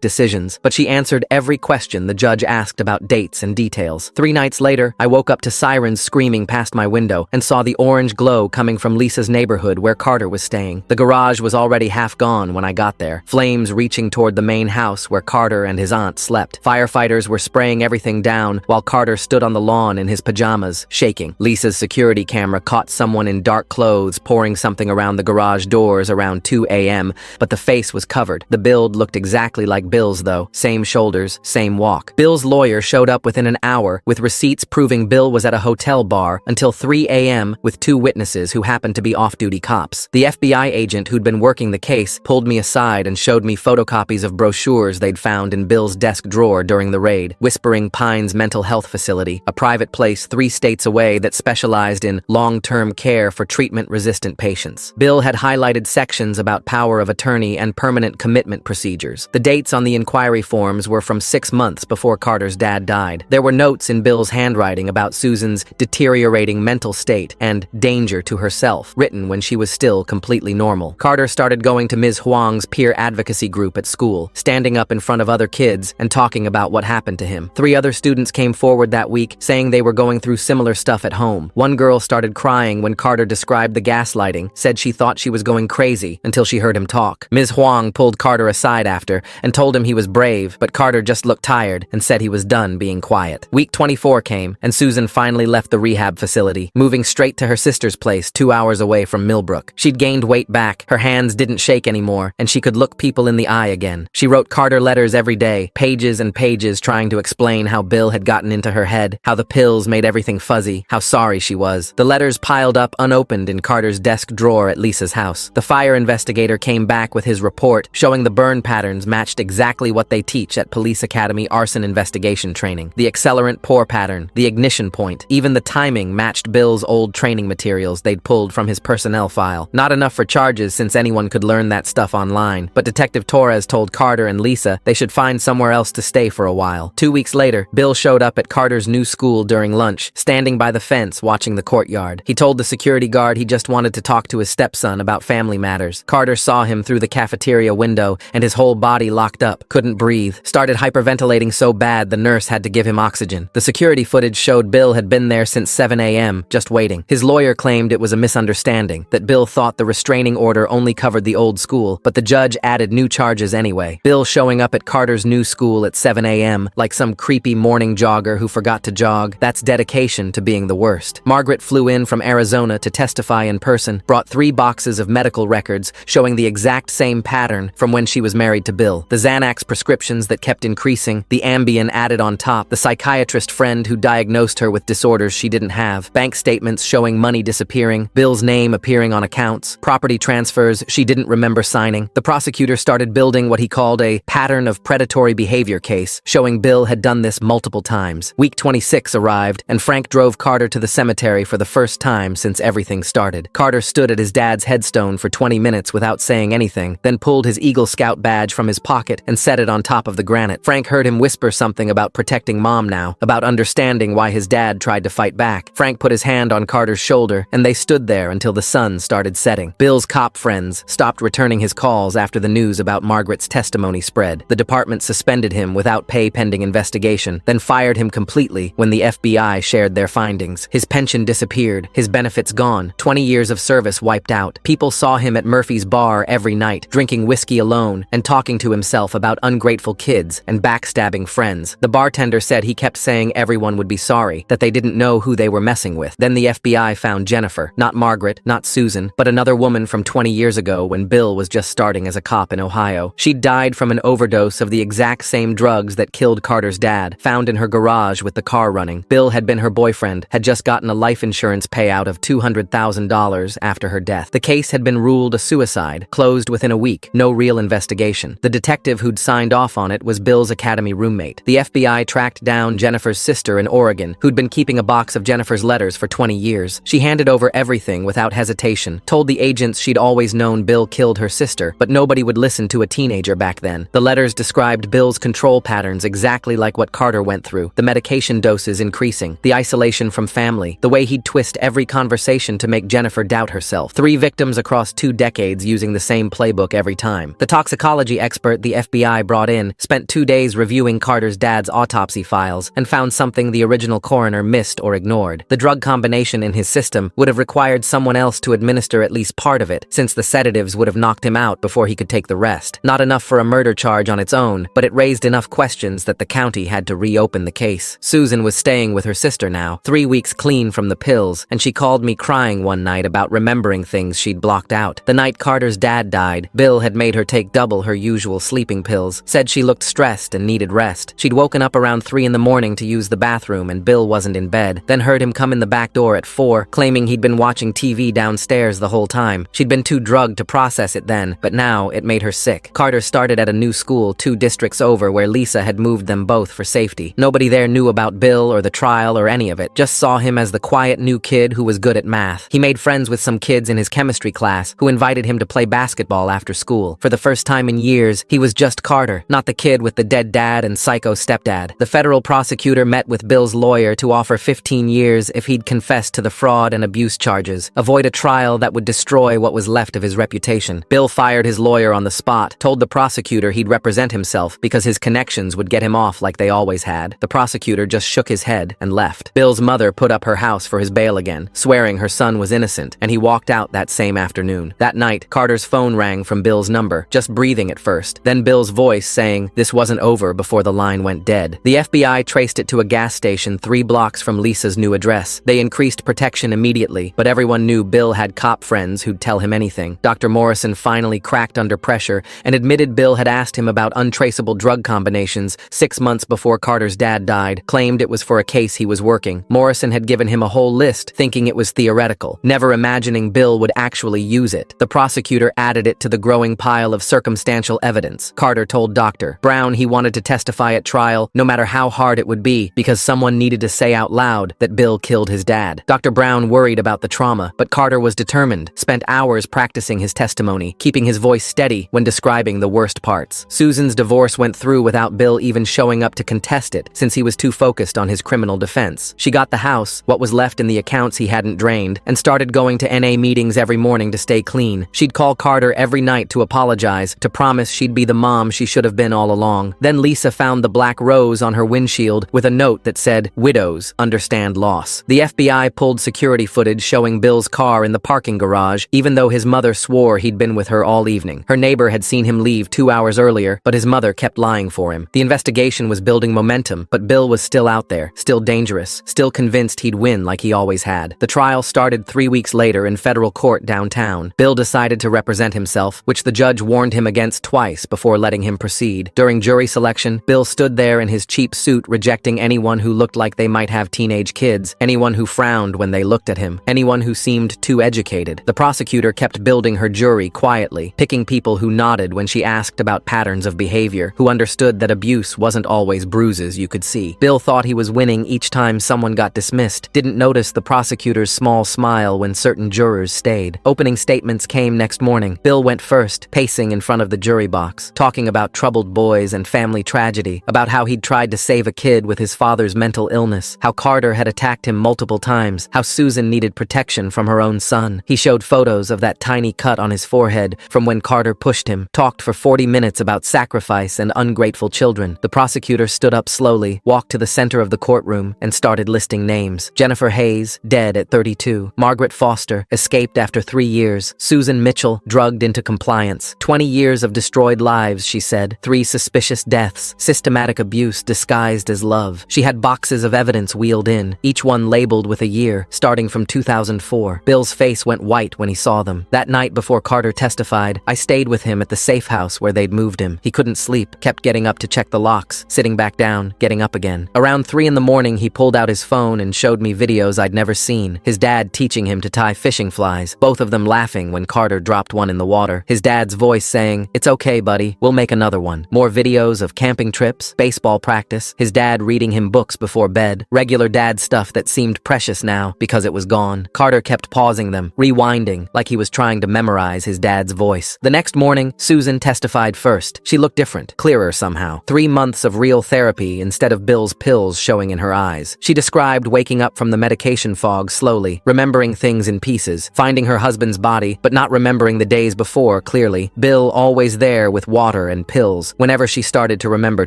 decisions, but she answered every question the judge asked about dates and details. 3 nights later, I woke up to sirens screaming past my window and saw the orange glow coming from Lisa's neighborhood where Carter was staying. The garage was already half gone when I got there, flames reaching toward the main house where Carter and his aunt slept. Firefighters were spraying everything down while Carter stood on the lawn in his pajamas, shaking. Lisa's security camera caught someone in dark clothes pouring something around the garage doors around 2 a.m., but the face was covered. The build looked exactly like Bill's though. Same shoulders, same walk. Bill's lawyer showed up within an hour with receipts proving Bill was at a hotel bar until 3 a.m. with 2 witnesses who happened to be off-duty cops. The FBI agent who'd been working the case pulled me aside and showed me photocopies of brochures they'd found in Bill's desk drawer during the raid. Whispering Pines Mental Health Facility, a private place 3 states away that specialized in long-term care for treatment-resistant patients. Bill had highlighted sections about power of attorney and permanent commitment procedures. The dates on the inquiry forms were from 6 months before Carter's dad died. There were notes in Bill's handwriting about Susan's deteriorating mental state and danger to herself, written when she was still completely normal. Carter started going to Ms. Huang's peer advocacy group at school, standing up in front of other kids and talking about what happened to him. 3 other students came forward that week, saying they were going through similar stuff at home. One girl started crying when Carter described the gaslighting, said she thought she was going crazy until she heard him talk. Ms. Huang pulled Carter aside after and told him he was brave, but Carter just looked tired and said he was done being quiet. Week 24 came, and Susan finally left the rehab facility, moving straight to her sister's place 2 hours away from Millbrook. She'd gained weight back, her hands didn't shake anymore, and she could look people in the eye again. She wrote Carter letters every day, pages and pages trying to explain how Bill had gotten into her head, how the pills made everything fuzzy, how sorry she was. The letters piled up unopened in Carter's desk drawer at Lisa's house. The fire investigator came back with his report, showing the burn patterns matched exactly what they teach at Police Academy arson investigation training. The accelerant pour pattern, the ignition point, even the timing matched Bill's old training materials they'd pulled from his personnel file. Not enough for charges since anyone could learn that stuff online, but Detective Torres told Carter and Lisa they should find somewhere else to stay for a while. 2 weeks later, Bill showed up at Carter's new school during lunch, standing by the fence watching the courtyard. He told the security guard he just wanted to talk to his stepson about family matters. Carter saw him through the cafeteria window and his whole body locked up, couldn't breathe, started hyperventilating so bad the nurse had to give him oxygen. The security footage showed Bill had been there since 7 a.m., just waiting. His lawyer claimed it was a misunderstanding, that Bill thought the restraining order only covered the old school, but the judge added new charges anyway. Bill showing up at Carter's new school at 7 a.m. like some creepy morning jogger who forgot to jog, that's dedication to being the worst. Margaret flew in from Arizona to testify in person, brought 3 boxes of medical records showing the exact same pattern from when she was married to Bill. The Xanax prescriptions that kept increasing, the Ambien added on top, the psychiatrist friend who diagnosed her with disorders she didn't have, bank statements showing money disappearing, Bill's name appearing on accounts, property transfers she didn't remember signing. The prosecutor started building what he called a pattern of predatory behavior case, showing Bill had done this multiple times. Week 26 arrived, and Frank drove Carter to the cemetery for the first time since everything started. Carter stood at his dad's headstone for 20 minutes without saying anything, then pulled his Eagle Scout badge from his pocket and set it on top of the granite. Frank heard him whisper something about protecting Mom now, about understanding why his dad tried to fight back. Frank put his hand on Carter's shoulder, and they stood there until the sun started setting. Bill's cop friends stopped returning his calls after the news about Margaret's testimony spread. The department suspended him without pay pending investigation, then fired him completely when the FBI shared their findings. His pension disappeared, his benefits gone, 20 years of service wiped out. People saw him at Murphy's bar every night, drinking whiskey alone and talking to himself about ungrateful kids and backstabbing friends. The bartender said he kept saying everyone would be sorry, that they didn't know who they were messing with. Then the FBI found Jennifer, not Margaret, not Susan, but another woman from 20 years ago when Bill was just starting as a cop in Ohio. She died from an overdose of the exact same drugs that killed Carter's dad, found in her garage with the car running. Bill had been her boyfriend, had just gotten a life insurance payout of $200,000 after her death. The case had been ruled a suicide, closed within a week, no real investigation. The detective who'd signed off on it was Bill's academy roommate. The FBI tracked down Jennifer's sister in Oregon, who'd been keeping a box of Jennifer's letters for 20 years. She handed over everything without hesitation, told the agents she'd always known Bill killed her sister, but nobody would listen to a teenager back then. The letters described Bill's control patterns exactly like what Carter went through, the medication doses increasing, the isolation from family, the way he'd twist every conversation to to make Jennifer doubt herself. 3 victims across 2 decades using the same playbook every time. The toxicology expert the FBI brought in spent 2 days reviewing Carter's dad's autopsy files and found something the original coroner missed or ignored. The drug combination in his system would have required someone else to administer at least part of it, since the sedatives would have knocked him out before he could take the rest. Not enough for a murder charge on its own, but it raised enough questions that the county had to reopen the case. Susan was staying with her sister now, 3 weeks clean from the pills, and she called me crying one night about remembering things she'd blocked out. The night Carter's dad died, Bill had made her take double her usual sleeping pills, said she looked stressed and needed rest. She'd woken up around 3 in the morning to use the bathroom and Bill wasn't in bed, then heard him come in the back door at 4, claiming he'd been watching TV downstairs the whole time. She'd been too drugged to process it then, but now it made her sick. Carter started at a new school 2 districts over where Lisa had moved them both for safety. Nobody there knew about Bill or the trial or any of it, just saw him as the quiet new kid who was good at math. He made friends with some kids in his chemistry class who invited him to play basketball after school. For the first time in years, he was just Carter, not the kid with the dead dad and psycho stepdad. The federal prosecutor met with Bill's lawyer to offer 15 years if he'd confessed to the fraud and abuse charges, avoid a trial that would destroy what was left of his reputation. Bill fired his lawyer on the spot, told the prosecutor he'd represent himself because his connections would get him off like they always had. The prosecutor just shook his head and left. Bill's mother put up her house for his bail again, swearing her son was innocent, and he walked out that same afternoon. That night, Carter's phone rang from Bill's number, just breathing at first, then Bill's voice saying this wasn't over before the line went dead. The FBI traced it to a gas station 3 blocks from Lisa's new address. They increased protection immediately, but everyone knew Bill had cop friends who'd tell him anything. Dr. Morrison finally cracked under pressure and admitted Bill had asked him about untraceable drug combinations 6 months before Carter's dad died, claimed it was for a case he was working. Morrison had given him a whole list, thinking it was theoretical, never imagining Bill would actually use it. The prosecutor added it to the growing pile of circumstantial evidence. Carter told Dr. Brown he wanted to testify at trial, no matter how hard it would be, because someone needed to say out loud that Bill killed his dad. Dr. Brown worried about the trauma, but Carter was determined, spent hours practicing his testimony, keeping his voice steady when describing the worst parts. Susan's divorce went through without Bill even showing up to contest it, since he was too focused on his criminal defense. She got the house, what was left in the accounts he hadn't drained, and started going to NA meetings every morning to stay clean. She'd call Carter every night to apologize, to promise she'd be the mom she should have been all along. Then Lisa found the black rose on her windshield with a note that said, "Widows understand loss." The FBI pulled security footage showing Bill's car in the parking garage, even though his mother swore he'd been with her all evening. Her neighbor had seen him leave 2 hours earlier, but his mother kept lying for him. The investigation was building momentum, but Bill was still out there, still dangerous, still convinced he'd win like he always had. The trial started 3 weeks later in federal court downtown. Bill decided to represent himself, which the judge warned him against twice before letting him proceed. During jury selection, Bill stood there in his cheap suit rejecting anyone who looked like they might have teenage kids, anyone who frowned when they looked at him, anyone who seemed too educated. The prosecutor kept building her jury quietly, picking people who nodded when she asked about patterns of behavior, who understood that abuse wasn't always bruises you could see. Bill thought he was winning each time someone got dismissed, didn't notice the prosecutor's small smile when certain jurors stayed. Opening statements came next morning. Bill went first, pacing in front of the jury box, talking about troubled boys and family tragedy, about how he'd tried to save a kid with his father's mental illness, how Carter had attacked him multiple times, how Susan needed protection from her own son. He showed photos of that tiny cut on his forehead from when Carter pushed him, talked for 40 minutes about sacrifice and ungrateful children. The prosecutor stood up slowly, walked to the center of the courtroom, and started listing names. Jennifer Hayes, dead at 32. Margaret Foster, escaped after 3 years. Susan Mitchell, drugged into compliance. 20 years of destroyed lives, she said. 3 suspicious deaths. Systematic abuse disguised as love. She had boxes of evidence wheeled in, each one labeled with a year, starting from 2004. Bill's face went white when he saw them. That night before Carter testified, I stayed with him at the safe house where they'd moved him. He couldn't sleep, kept getting up to check the locks, sitting back down, getting up again. Around 3 in the morning, he pulled out his phone and showed me videos I'd never seen. His dad teaching him to tie fishing flies, both of them laughing when Carter dropped one in the water. His dad's voice saying, "It's okay, buddy, we'll make another one." More videos of camping trips, baseball practice, his dad reading him books before bed, regular dad stuff that seemed precious now because it was gone. Carter kept pausing them, rewinding, like he was trying to memorize his dad's voice. The next morning, Susan testified first. She looked different, clearer somehow. 3 months of real therapy instead of Bill's pills showing in her eyes. She described waking up from the medication fog slowly, remembering remembering things in pieces, finding her husband's body, but not remembering the days before clearly. Bill always there with water and pills, whenever she started to remember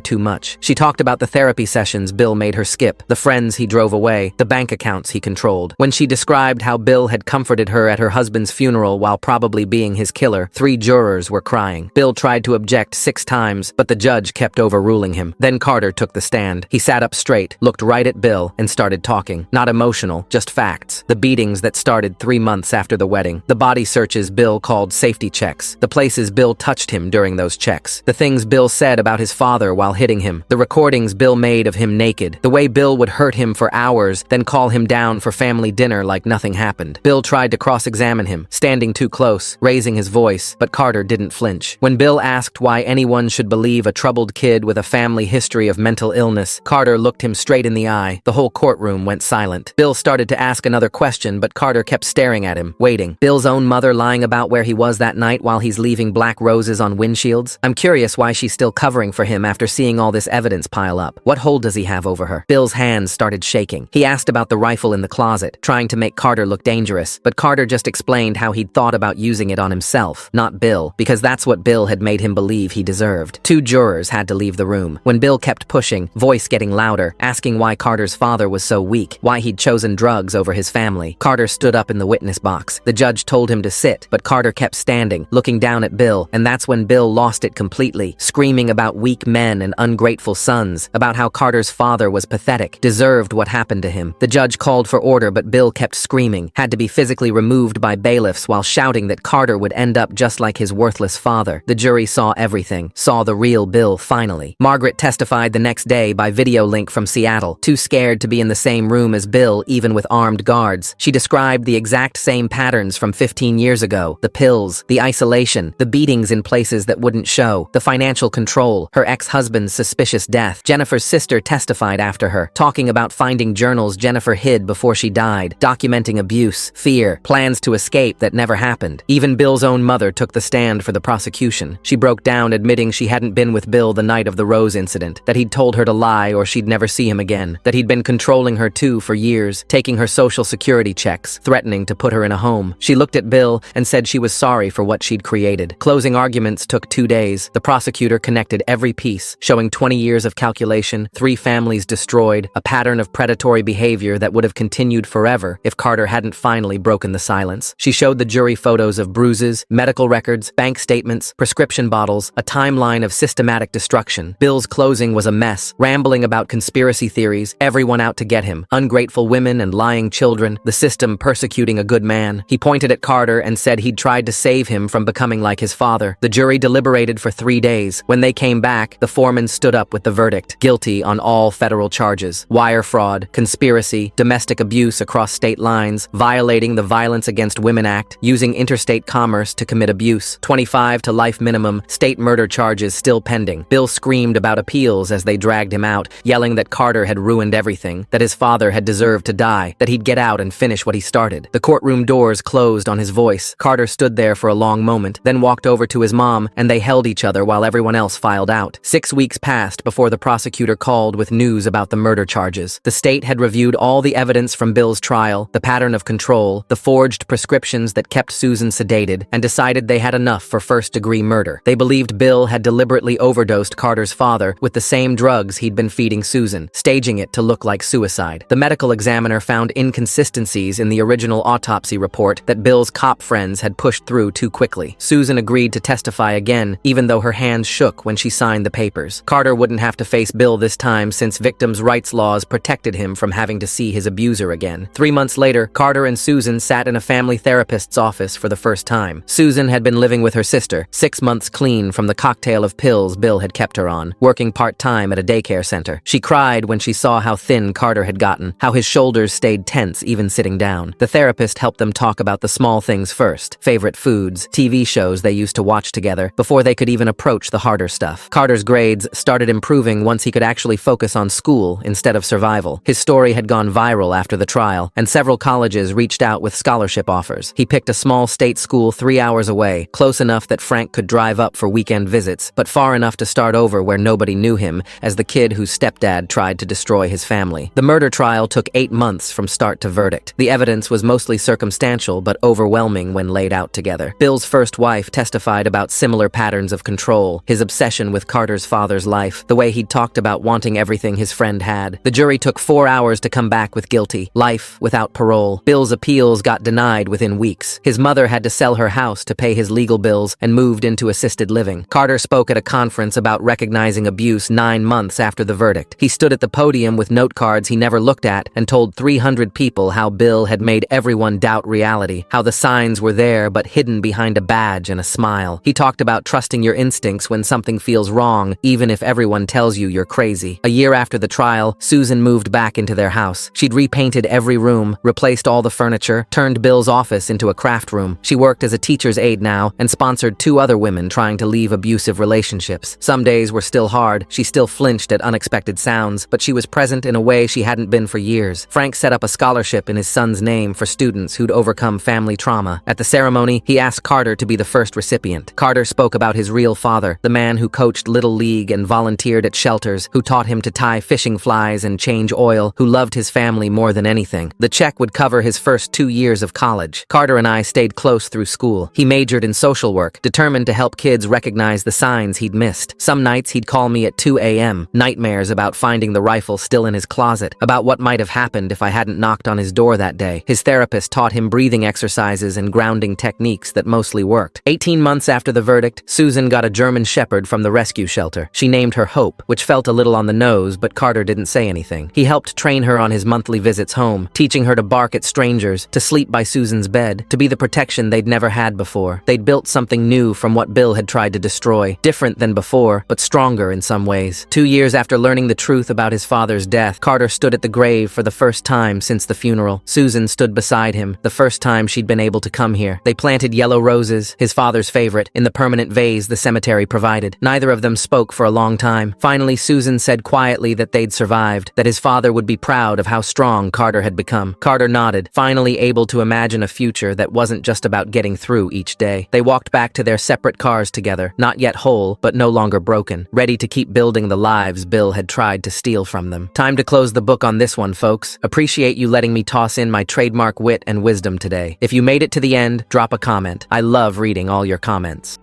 too much. She talked about the therapy sessions Bill made her skip, the friends he drove away, the bank accounts he controlled. When she described how Bill had comforted her at her husband's funeral while probably being his killer, 3 jurors were crying. Bill tried to object 6 times, but the judge kept overruling him. Then Carter took the stand. He sat up straight, looked right at Bill, and started talking. Not emotional, just facts. The beatings that started 3 months after the wedding. The body searches Bill called safety checks. The places Bill touched him during those checks. The things Bill said about his father while hitting him. The recordings Bill made of him naked. The way Bill would hurt him for hours, then call him down for family dinner like nothing happened. Bill tried to cross-examine him, standing too close, raising his voice, but Carter didn't flinch. When Bill asked why anyone should believe a troubled kid with a family history of mental illness, Carter looked him straight in the eye. The whole courtroom went silent. Bill started to ask another question, but Carter kept staring at him, waiting. Bill's own mother lying about where he was that night while he's leaving black roses on windshields? I'm curious why she's still covering for him after seeing all this evidence pile up. What hold does he have over her? Bill's hands started shaking. He asked about the rifle in the closet, trying to make Carter look dangerous, but Carter just explained how he'd thought about using it on himself, not Bill, because that's what Bill had made him believe he deserved. 2 jurors had to leave the room. When Bill kept pushing, voice getting louder, asking why Carter's father was so weak, why he'd chosen drugs over his family, Carter stood up in the witness box. The judge told him to sit, but Carter kept standing, looking down at Bill, and that's when Bill lost it completely, screaming about weak men and ungrateful sons, about how Carter's father was pathetic, deserved what happened to him. The judge called for order, but Bill kept screaming, had to be physically removed by bailiffs while shouting that Carter would end up just like his worthless father. The jury saw everything, saw the real Bill finally. Margaret testified the next day by video link from Seattle, too scared to be in the same room as Bill even with armed guards. She described the exact same patterns from 15 years ago, the pills, the isolation, the beatings in places that wouldn't show, the financial control, her ex-husband's suspicious death. Jennifer's sister testified after her, talking about finding journals Jennifer hid before she died, documenting abuse, fear, plans to escape that never happened. Even Bill's own mother took the stand for the prosecution. She broke down admitting she hadn't been with Bill the night of the Rose incident, that he'd told her to lie or she'd never see him again, that he'd been controlling her too for years, taking her social security checks, threatening to put her in a home. She looked at Bill and said she was sorry for what she'd created. Closing arguments took 2 days. The prosecutor connected every piece, showing 20 years of calculation, 3 families destroyed, a pattern of predatory behavior that would have continued forever if Carter hadn't finally broken the silence. She showed the jury photos of bruises, medical records, bank statements, prescription bottles, a timeline of systematic destruction. Bill's closing was a mess, rambling about conspiracy theories, everyone out to get him, ungrateful women and lying children, the system persecuting a good man. He pointed at Carter and said he'd tried to save him from becoming like his father. The jury deliberated for 3 days. When they came back, the foreman stood up with the verdict, guilty on all federal charges: wire fraud, conspiracy, domestic abuse across state lines, violating the Violence Against Women Act, using interstate commerce to commit abuse, 25 to life minimum, state murder charges still pending. Bill screamed about appeals as they dragged him out, yelling that Carter had ruined everything, that his father had deserved to die, that he'd get out and finish what he started. The courtroom doors closed on his voice. Carter stood there for a long moment, then walked over to his mom, and they held each other while everyone else filed out. 6 weeks passed before the prosecutor called with news about the murder charges. The state had reviewed all the evidence from Bill's trial, the pattern of control, the forged prescriptions that kept Susan sedated, and decided they had enough for first-degree murder. They believed Bill had deliberately overdosed Carter's father with the same drugs he'd been feeding Susan, staging it to look like suicide. The medical examiner found inconsistencies in the original autopsy report that Bill's cop friends had pushed through too quickly. Susan agreed to testify again, even though her hands shook when she signed the papers. Carter wouldn't have to face Bill this time since victims' rights laws protected him from having to see his abuser again. 3 months later, Carter and Susan sat in a family therapist's office for the first time. Susan had been living with her sister, 6 months clean from the cocktail of pills Bill had kept her on, working part-time at a daycare center. She cried when she saw how thin Carter had gotten, how his shoulders stayed tense even sitting down. The therapist helped them talk about the small things first, favorite foods, TV shows they used to watch together, before they could even approach the harder stuff. Carter's grades started improving once he could actually focus on school instead of survival. His story had gone viral after the trial, and several colleges reached out with scholarship offers. He picked a small state school 3 hours away, close enough that Frank could drive up for weekend visits, but far enough to start over where nobody knew him as the kid whose stepdad tried to destroy his family. The murder trial took 8 months from start to verdict. The evidence was mostly circumstantial but overwhelming when laid out together. Bill's first wife testified about similar patterns of control, his obsession with Carter's father's life, the way he'd talked about wanting everything his friend had. The jury took 4 hours to come back with guilty, life without parole. Bill's appeals got denied within weeks. His mother had to sell her house to pay his legal bills and moved into assisted living. Carter spoke at a conference about recognizing abuse 9 months after the verdict. He stood at the podium with note cards he never looked at and told 300 people how Bill had made everyone doubt reality, how the signs were there but hidden behind a badge and a smile. He talked about trusting your instincts when something feels wrong, even if everyone tells you you're crazy. A year after the trial, Susan moved back into their house. She'd repainted every room, replaced all the furniture, turned Bill's office into a craft room. She worked as a teacher's aide now and sponsored 2 other women trying to leave abusive relationships. Some days were still hard. She still flinched at unexpected sounds, but she was present in a way she hadn't been for years. Frank set up a scholarship in his son's name for students who'd overcome family trauma. At the ceremony, he asked Carter to be the first recipient. Carter spoke about his real father, the man who coached Little League and volunteered at shelters, who taught him to tie fishing flies and change oil, who loved his family more than anything. The check would cover his first 2 years of college. Carter and I stayed close through school. He majored in social work, determined to help kids recognize the signs he'd missed. Some nights he'd call me at 2 a.m., nightmares about finding the rifle still in his closet, about what might have happened if I hadn't knocked on his door that day. His therapist taught him breathing exercises and grounding techniques that mostly worked. 18 months after the verdict, Susan got a German Shepherd from the rescue shelter. She named her Hope, which felt a little on the nose, but Carter didn't say anything. He helped train her on his monthly visits home, teaching her to bark at strangers, to sleep by Susan's bed, to be the protection they'd never had before. They'd built something new from what Bill had tried to destroy, different than before, but stronger in some ways. 2 years after learning the truth about his father's death, Carter stood at the grave for the first time since the funeral. Susan stood beside him, the first time she'd been able to come here. They planted yellow roses, his father's favorite, in the permanent vase the cemetery provided. Neither of them spoke for a long time. Finally, Susan said quietly that they'd survived, that his father would be proud of how strong Carter had become. Carter nodded, finally able to imagine a future that wasn't just about getting through each day. They walked back to their separate cars together, not yet whole, but no longer broken, ready to keep building the lives Bill had tried to steal from them. Time to close the book on this one, folks. Appreciate you letting me toss in my trademark wit and wisdom today. If you made it to the end, drop a comment. I love reading all your comments.